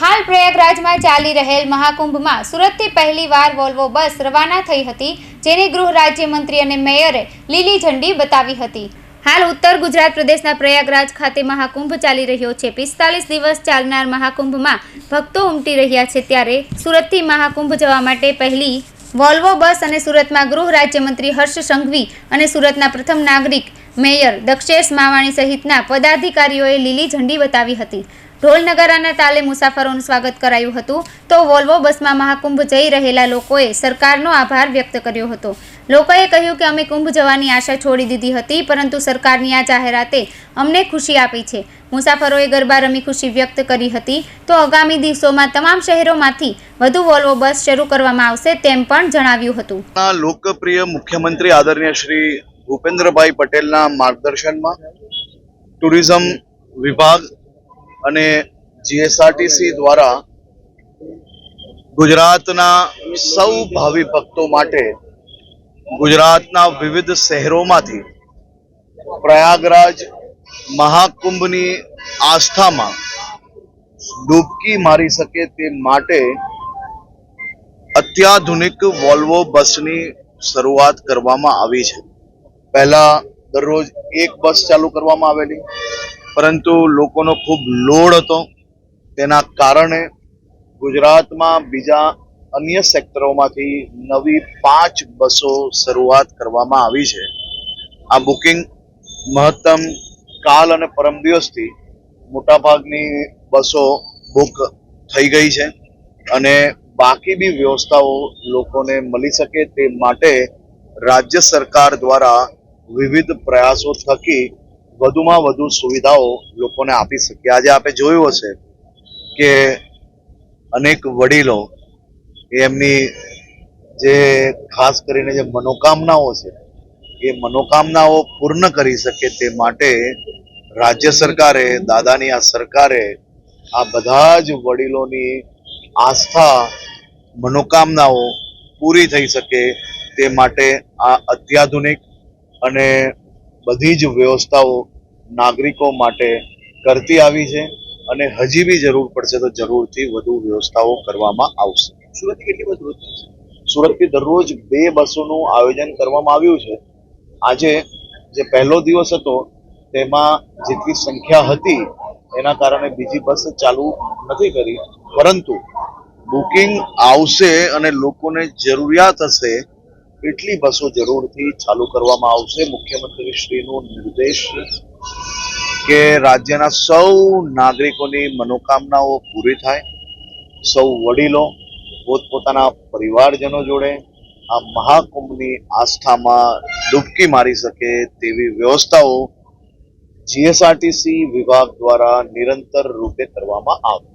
हाल प्रयागराज में चाली रहेल महाकुंभ में सूरत थी पहली वार वोल्वो बस रवाना थई हती, जेने गृह राज्य मंत्री अने मेयरे लीली झंडी बतावी हती। हाल उत्तर गुजरात प्रदेशना प्रयागराज खाते महाकुंभ चाली रह्यो छे। 45 दिवस चालनार महाकुंभ में भक्तो उमटी रह्या छे, त्यारे सूरत थी महाकुंभ जवा माटे पहली वोल्वो बस अने सूरत में गृह राज्य मंत्री हर्ष संघवी अने सूरतना प्रथम नागरिक मेयर दक्षेश मावाणी सहितना पदाधिकारीओए लीली झंडी बतावी हती। ढोल नगाराना ताले मुसाफरोनुं स्वागत करायुं हतुं, तो वोल्वो बस में महाकुंभ जई रहेला लोकोए सरकारनो आभार व्यक्त कर्यो हतो। लोकोए कह्युं के अमे कुंभ जवानी आशा छोड़ी दीधी हती, परंतु सरकारनी आ जाहेराते अमने खुशी आपी छे। मुसाफरोए गरबा रमी खुशी व्यक्त करी हती। तो आगामी दिवसोमां तमाम शहेरोमांथी વધુ वोल्वो बस शरू करवामां आवशे तेम पण जणाव्युं हतुं। लोकप्रिय मुख्यमंत्री आदरणीय श्री भूपेन्द्रभाई पटेलना मार्गदर्शનમાં टूरिज्म विभाग અને જીએસઆરટીસી દ્વારા ગુજરાતના સૌ ભાવિ ભક્તો માટે ગુજરાતના વિવિધ શહેરોમાંથી પ્રયાગરાજ મહાકુંભની આસ્થામાં ડૂબકી મારી શકે તે માટે અત્યાધુનિક વોલ્વો બસની શરૂઆત કરવામાં આવી છે। પહેલા દરરોજ એક બસ ચાલુ કરવામાં આવેલી, परंतु लोकोनो खूब लोड हतो, तेना कारणे गुजरातमां बीजा अन्य सेक्टरोमांथी नवी 5 बसों शरूआत करवामां आवी छे। आ बुकिंग महत्तम काल अने परम दिवसथी मोटा भागनी बसों बुक थई गई छे अने बाकी बी व्यवस्थाओ लोकोने मळी शके ते माटे राज्य सरकार द्वारा विविध प्रयासों थकी વધુમાં વધુ સુવિધાઓ લોકોને આપી શકે। આજે આપણે જોયું હશે કે અનેક વડીલો એમની જે ખાસ કરીને જે મનોકામનાઓ છે એ મનોકામનાઓ પૂર્ણ કરી શકે તે માટે રાજ્ય સરકારે, દાદાની આ સરકારે આ બધા જ વડીલોની આસ્થા, મનોકામનાઓ પૂરી થઈ શકે તે માટે આ અત્યાધુનિક અને બધી જ વ્યવસ્થાઓ નાગરિકો માટે કરતી આવી છે અને હજી બી જરૂર પડશે તો જરૂરથી વધુ વ્યવસ્થાઓ કરવામાં આવશે। સુરતથી કેટલી બસ રોજ થશે? સુરતથી દરરોજ 2 બસોનું આયોજન કરવામાં આવ્યું છે। આજે જે પહેલો દિવસ હતો તેમાં જેટલી સંખ્યા હતી એના કારણે બીજી બસ ચાલુ નથી કરી, પરંતુ બુકિંગ આવશે અને લોકોને જરૂરિયાત હશે એટલી બસો જરૂરથી ચાલુ કરવામાં આવશે। મુખ્યમંત્રી શ્રીનો નિર્દેશ કે રાજ્યના સૌ નાગરિકોની मनोकामनाओ પૂરી થાય, સૌ વડીલો પોતપોતાના પરિવારજનો જોડે આ મહાકુંભની આસ્થામાં ડૂબકી મારી શકે તેવી વ્યવસ્થાઓ જીએસઆરટીસી વિભાગ દ્વારા નિરંતર રૂપે કરવામાં આવે।